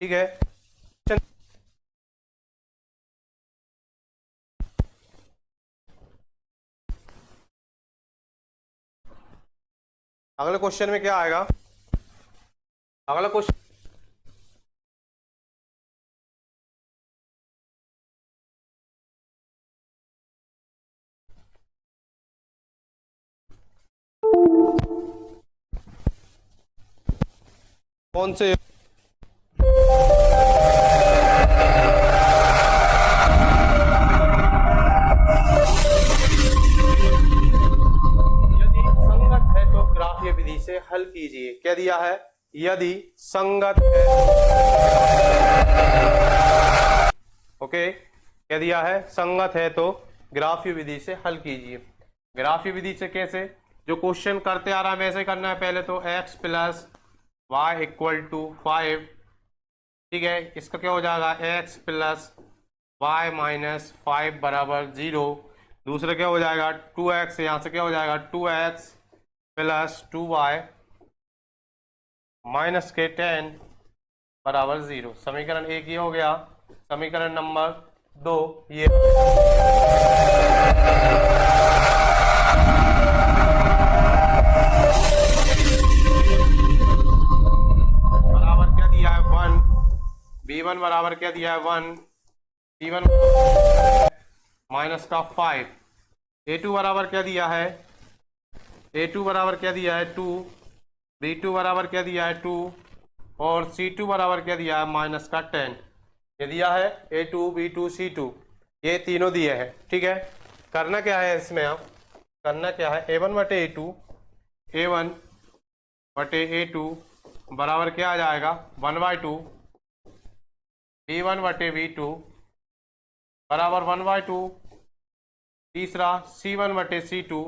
ठीक है। अगले क्वेश्चन में क्या आएगा? अगला क्वेश्चन कौन से? यदि संगत है तो ग्राफीय विधि से हल कीजिए। क्या दिया है? यदि संगत है, ओके, क्या दिया है? संगत है तो ग्राफीय विधि से हल कीजिए। ग्राफीय विधि से कैसे? जो क्वेश्चन करते आ रहा है वैसे करना है। पहले तो x plus Y equal to 5, ठीक है, इसका क्या हो जाएगा? x प्लस वाई माइनस 5 बराबर 0। दूसरा क्या हो जाएगा? 2x, यहाँ से क्या हो जाएगा? 2x प्लस 2y माइनस के 10 बराबर 0। समीकरण एक ये हो गया। समीकरण नंबर 2 ये बराबर क्या दिया है? 1। b1 बराबर क्या दिया है? 1। b1 माइनस का 5। a2 बराबर क्या दिया है? a2 बराबर क्या दिया है? 2। b2 बराबर क्या दिया है? 2। और c2 बराबर क्या दिया है? माइनस का 10। ये दिया है a2 b2 c2, ये तीनों दिए हैं। ठीक है, करना क्या है इसमें? आप करना क्या है? a1 बटे a2, a1 बटे a2 बराबर क्या आ जाएगा? 1/2। b1 बटे b2 बराबर 1/2। तीसरा c1 बटे c2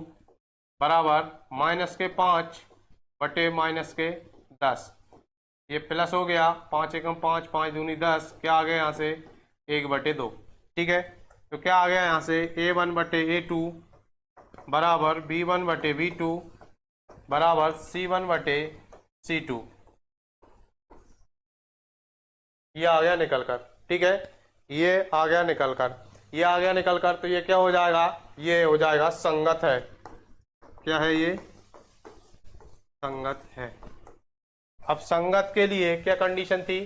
बराबर माइनस के 5 बटे माइनस के 10। ये प्लस हो गया, 5 एकम 5, 5 दूनी 10। क्या आ गया यहाँ से? 1/2। ठीक है, तो क्या आ गया यहाँ से? a1 बटे a2 बराबर b1 बटे b2 बराबर c1 बटे c2। ये आ गया निकल कर। ठीक है, ये आ गया निकल कर, ये आ गया निकल कर। तो ये क्या हो जाएगा? ये हो जाएगा संगत है। क्या है ये? संगत है। अब संगत के लिए क्या कंडीशन थी?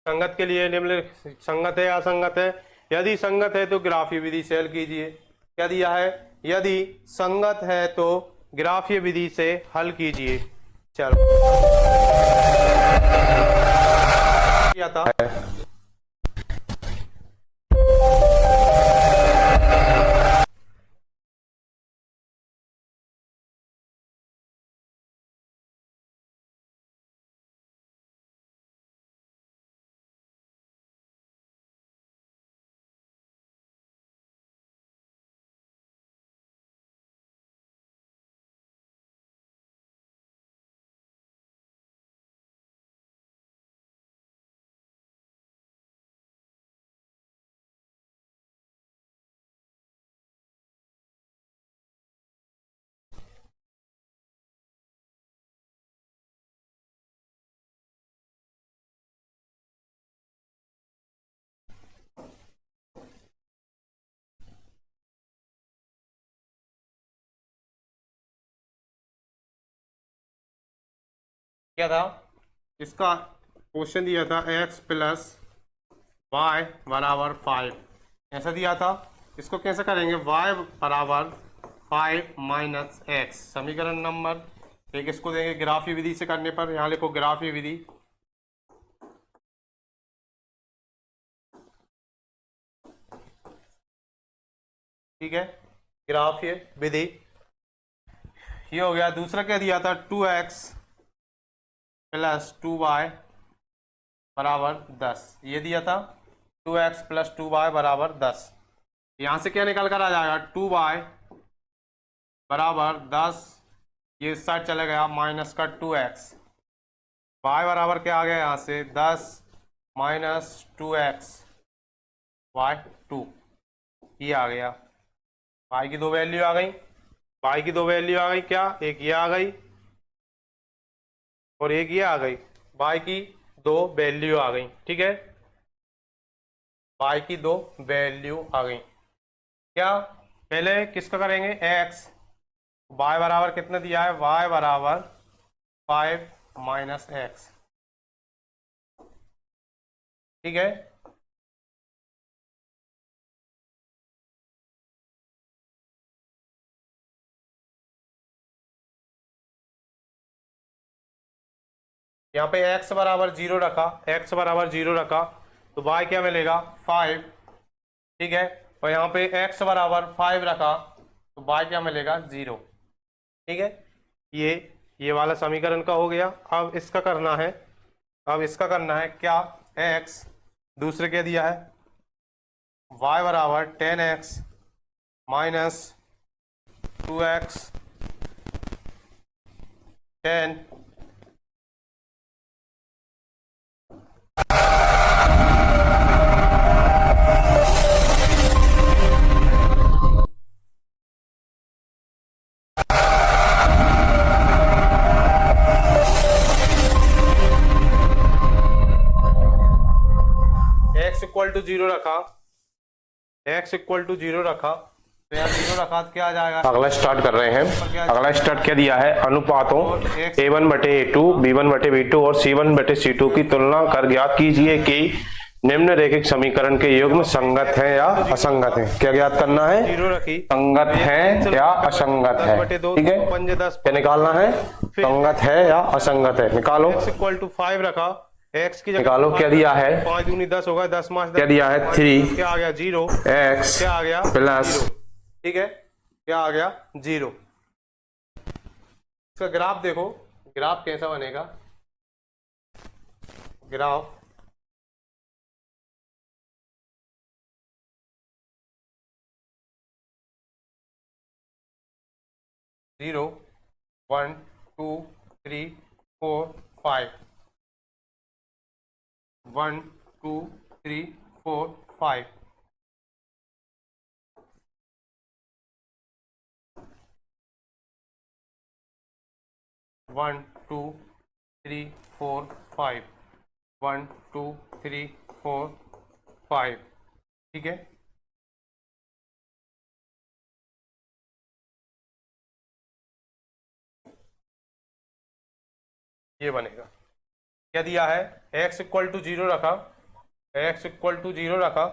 संगत के लिए निम्नलिखित संगत है या असंगत है? यदि संगत है तो ग्राफीय विधि से हल कीजिए। क्या दिया है? यदि संगत है तो ग्राफीय विधि से हल कीजिए। चलो, क्या था? क्या था? इसका क्वेश्चन दिया था x प्लस वाई बराबर 5, ऐसा दिया था। इसको कैसे करेंगे? y बराबर 5 माइनस एक्स, समीकरण नंबर एक इसको देंगे ग्राफीय विधि से करने पर। यहाँ लिखो ग्राफीय विधि। ठीक है, ग्राफीय विधि ये हो गया। दूसरा क्या दिया था? 2x प्लस 2y बराबर 10, ये दिया था। 2x प्लस 2y बराबर 10। यहाँ से क्या निकल कर आ जाएगा? 2y बराबर 10, ये इस साइड चला गया, माइनस का 2x। y बराबर क्या आ गया यहाँ से? 10 माइनस 2x y 2, ये आ गया। y की दो वैल्यू आ गई, y की दो वैल्यू आ गई। क्या? एक ये आ गई और एक ये आ गई। y की दो वैल्यू आ गई, ठीक है, y की दो वैल्यू आ गई। क्या पहले किसका करेंगे, x, y बराबर कितना दिया है, y बराबर 5 माइनस एक्स, ठीक है। यहाँ पे x बराबर 0 रखा, x बराबर 0 रखा तो y क्या मिलेगा 5, ठीक है। और यहाँ पे x बराबर 5 रखा तो y क्या मिलेगा 0, ठीक है। ये वाला समीकरण का हो गया। अब इसका करना है, क्या, x दूसरे क्या दिया है, y बराबर 10x minus 2x 10 x equal to 0 रखा, x इक्वल टू 0 रखा तो यहाँ 0 रखा तो क्या आ जाएगा। अगला स्टार्ट कर रहे हैं। अगला स्टार्ट क्या दिया है, अनुपातों a1 बटे a2, b1 बटे b2 और c1 बटे c2 की तुलना कर ज्ञात कीजिए कि निम्नलिखित समीकरण के युग्म संगत है या असंगत है। क्या ज्ञात करना है, संगत है या असंगत है, ठीक है। क्या निकालना है, संगत है या असंगत है, निकालो। x इक्वल टू 5 रखा, x की जगह निकालो, क्या दिया है 5 दूनी 10 होगा, 10 मास क्या दिया है 3, क्या आ गया 0, x क्या आ गया प्लस, ठीक है, क्या आ गया 0। इसका ग्राफ देखो, ग्राफ कैसा बनेगा, ग्राफ जीरो 1 2 3 4 5 1 2 3 4 5 1 2 3 4 5 1 2 3 4 5, ठीक है। ये बनेगा, क्या दिया है, x इक्वल टू 0 रखा, x इक्वल टू 0 रखा,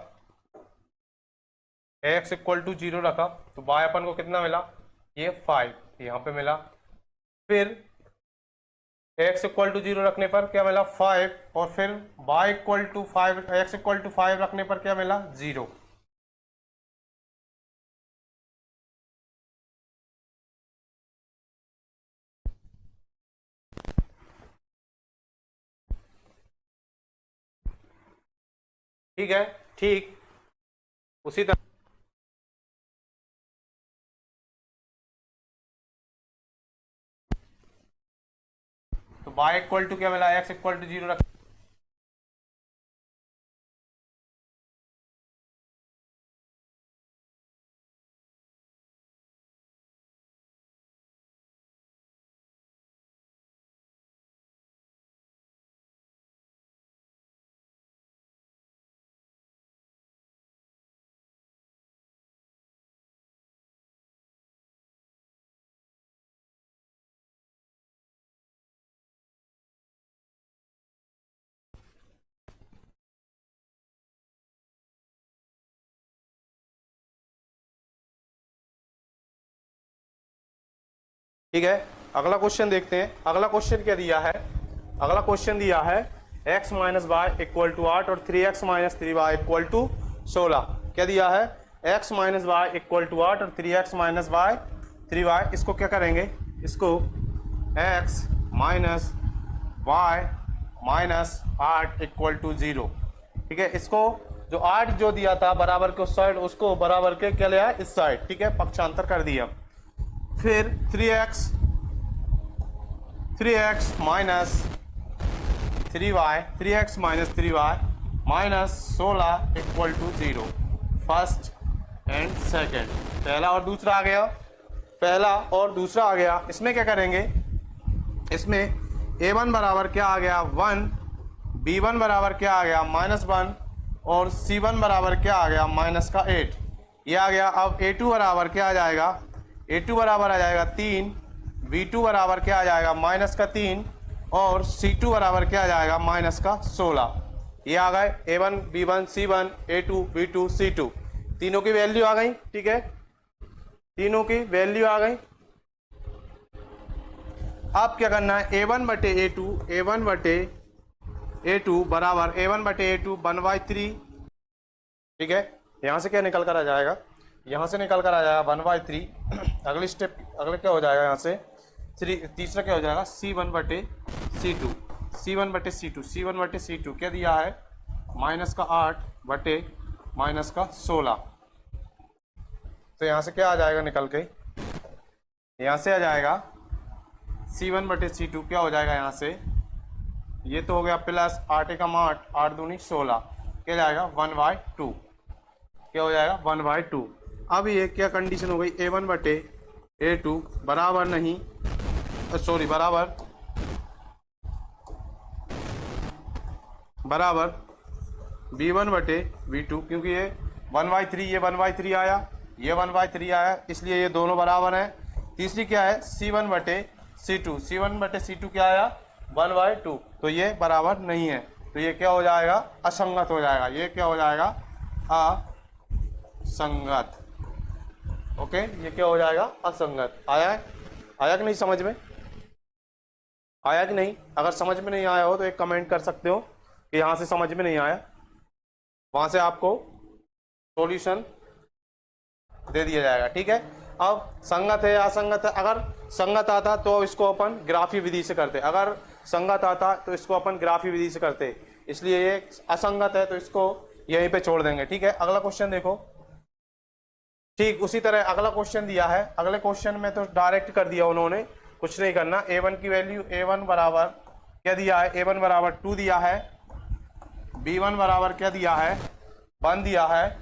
x इक्वल टू 0 रखा तो y अपन को कितना मिला, ये 5 यहाँ पे मिला। फिर x इक्वल टू 0 रखने पर क्या मिला 5, और फिर y equal to 5, x equal to 5 रखने पर क्या मिला 0। ठीक है, ठीक उसी तरह तो y इक्वल टू क्या मिला, x इक्वल टू 0 रख, ठीक है। अगला क्वेश्चन देखते हैं। अगला क्वेश्चन क्या दिया है, अगला क्वेश्चन दिया है x minus Y equal to 8 और 3x minus 3y equal to 16। क्या दिया है, x minus Y equal to 8 और 3x माइनस वाई 3y। इसको क्या करेंगे, इसको x minus Y minus 8 equal to 0, ठीक है। इसको जो 8 जो दिया था बराबर के उस साइड, उसको बराबर के क्या लिया इस साइड, ठीक है, पक्षांतर कर दिया। फिर 3x minus 3y, 3x minus 3y minus 16 equal to 0, first and second, पहला और दूसरा आ गया, पहला और दूसरा आ गया। इसमें क्या करेंगे, इसमें a1 बराबर क्या आ गया 1, B1 बराबर क्या आ गया -1 और C1 बराबर क्या आ गया -8, ये आ गया। अब A2 बराबर क्या आ जाएगा, A2 बराबर आ जाएगा 3, B2 बराबर क्या आ जाएगा -3 और C2 बराबर क्या आ जाएगा -16। ये आ गए A1 B1 C1 A2 B2 C2, तीनों की वैल्यू आ गई। ठीक है, तीनों की वैल्यू आ गई। अब क्या करना है, A1 बटे A2 बराबर A1 बटे A2 1/3। ठीक है, यहाँ से क्या निकल कर आ जाएगा, यहाँ से निकल कर आ जाएगा 1/3। अगली स्टेप, अगले क्या हो जाएगा यहाँ से 3, तीसरा क्या हो जाएगा C1 बटे C2, C1 बटे C2, C1 बटे C2 क्या दिया है -8 बटे -16। तो यहाँ से क्या आ जाएगा निकल के, यहाँ से आ जाएगा C1 बटे C2 क्या हो जाएगा यहाँ से, ये तो हो गया प्लस 8 एकम 8, 8 दूनी 16, क्या जाएगा 1/2, क्या हो जाएगा 1/2। अब ये क्या कंडीशन हो गई, A1 बटे A2 बराबर नहीं, सॉरी बराबर B1 बटे B2, क्योंकि ये 1/3 ये 1/3 आया, ये 1/3 आया, इसलिए ये दोनों बराबर हैं। तीसरी क्या है C1 बटे C2, C1 बटे C2 क्या आया 1/2, तो ये बराबर नहीं है, तो ये क्या हो जाएगा असंगत हो जाएगा, ये क्या हो जाएगा असंगत। ओके, ये क्या हो जाएगा असंगत। आया कि नहीं समझ में, आया कि नहीं? अगर समझ में नहीं आया हो तो एक कमेंट कर सकते हो कि यहाँ से समझ में नहीं आया, वहां से आपको सॉल्यूशन दे दिया जाएगा। ठीक है, अब संगत है या असंगत है, अगर संगत आता तो इसको अपन ग्राफी विधि से करते, अगर संगत आता तो इसको अपन ग्राफी विधि से करते, इसलिए ये असंगत है तो इसको यहीं पे छोड़ देंगे। ठीक है, अगला क्वेश्चन देखो। ठीक उसी तरह अगला क्वेश्चन दिया है, अगले क्वेश्चन में तो डायरेक्ट कर दिया उन्होंने, कुछ नहीं करना। A1 की वैल्यू, A1 बराबर क्या दिया है, A1 बराबर 2 दिया है, B1 बराबर क्या दिया है 1 दिया है,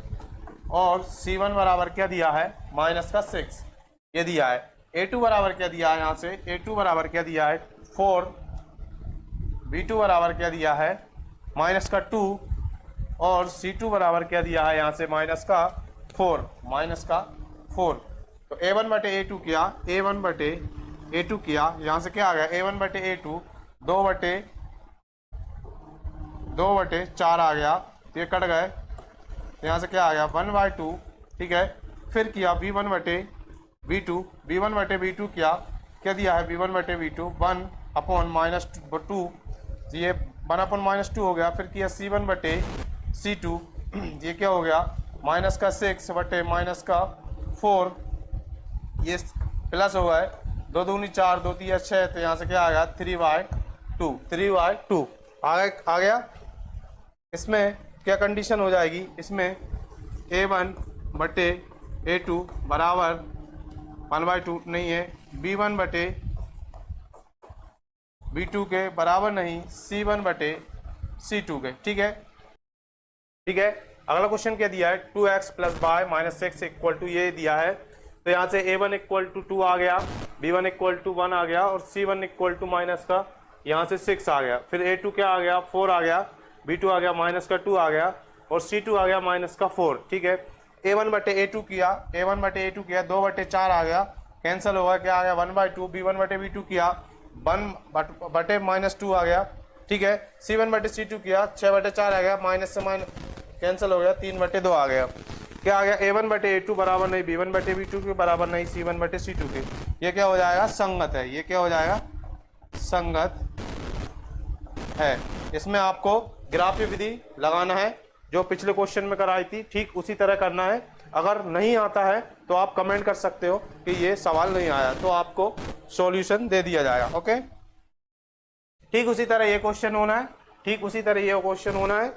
और C1 बराबर क्या दिया है -6 ये दिया है। A2 बराबर क्या दिया है, यहाँ से A2 बराबर क्या दिया है 4, B2 बराबर क्या दिया है -2 और C2 बराबर क्या दिया है यहाँ से -4। तो A1 बटे A2 किया, A1 बटे A2 किया, यहाँ से क्या आ गया A1 बटे A2 2 बटे 4 आ गया, तो ये कट गए, तो यहाँ से क्या आ गया 1/2। ठीक है, फिर किया B1 बटे B2 किया, क्या दिया है B1 बटे B2 1/-2, ये 1/-2 हो गया। फिर किया C1 बटे C2, ये क्या हो गया -6 बटे -4, ये प्लस हो गए 2 दूनी 4 2 3 6, तो यहाँ से क्या आ गया 3/2 आ गया। इसमें क्या कंडीशन हो जाएगी, इसमें A1 बटे A2 बराबर 1/2 नहीं है, B1 बटे B2 के बराबर नहीं, C1 बटे C2 के। ठीक है, अगला क्वेश्चन क्या दिया है 2x + y - 6 = ये दिया है, तो यहाँ से A1 = 2 आ गया, B1 = 1 आ गया और C1 = यहाँ से 6 आ गया। फिर A2 क्या आ गया 4 आ गया, B2 आ गया -2 आ गया और C2 आ गया -4। ठीक है, A1 बटे A2 किया, 2 बटे 4 आ गया, कैंसिल होगा, क्या आ गया 1/2। B1 बटे B2 किया 1 बटे -2 आ गया। ठीक है, C1 बटे C2 किया 6 बटे 4 आ गया, माइनस से माइनस कैंसिल हो गया, 3 बटे 2 आ गया। क्या आ गया A1 बटे A2 बराबर नहीं, B1 बटे B2 के बराबर नहीं, C1 बटे C2 के। ये क्या हो जाएगा संगत है, ये क्या हो जाएगा संगत है। इसमें आपको ग्राफी विधि लगाना है जो पिछले क्वेश्चन में कराई थी, ठीक उसी तरह करना है। अगर नहीं आता है तो आप कमेंट कर सकते हो कि ये सवाल नहीं आया, तो आपको सॉल्यूशन दे दिया जाएगा। ओके, ठीक उसी तरह ये क्वेश्चन होना है, ठीक उसी तरह ये क्वेश्चन होना है,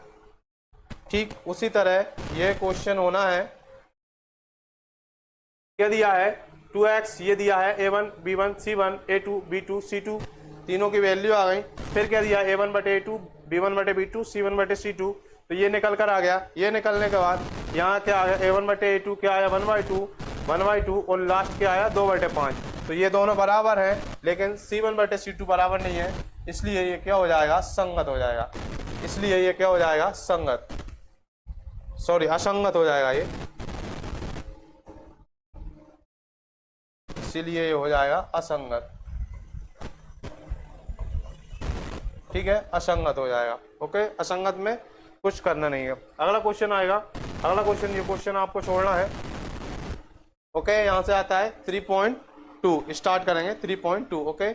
ठीक उसी तरह ये क्वेश्चन होना है। क्या दिया है 2x, ये दिया है A1 B1 C1 A2 B2 C2, तीनों की वैल्यू आ गई। फिर क्या दिया A1 बटे A2 B1 बटे B2 C1 बटे C2, तो ये निकल कर आ गया। ये निकलने के बाद यहाँ क्या आ गया A1 बटे A2 क्या आया 1/2 और लास्ट क्या आया 2/5। तो ये दोनों बराबर हैं, लेकिन C1 बटे C2 बराबर नहीं है, इसलिए ये क्या हो जाएगा, संगत हो जाएगा। इसलिए ये क्या हो जाएगा, संगत, सॉरी असंगत हो जाएगा ये, इसीलिए ये हो जाएगा असंगत। ठीक है, असंगत हो जाएगा। ओके, असंगत में कुछ करना नहीं है। अगला क्वेश्चन आएगा, अगला क्वेश्चन, ये क्वेश्चन आपको छोड़ना है। ओके, यहां से आता है 3.2, स्टार्ट करेंगे 3.2। ओके,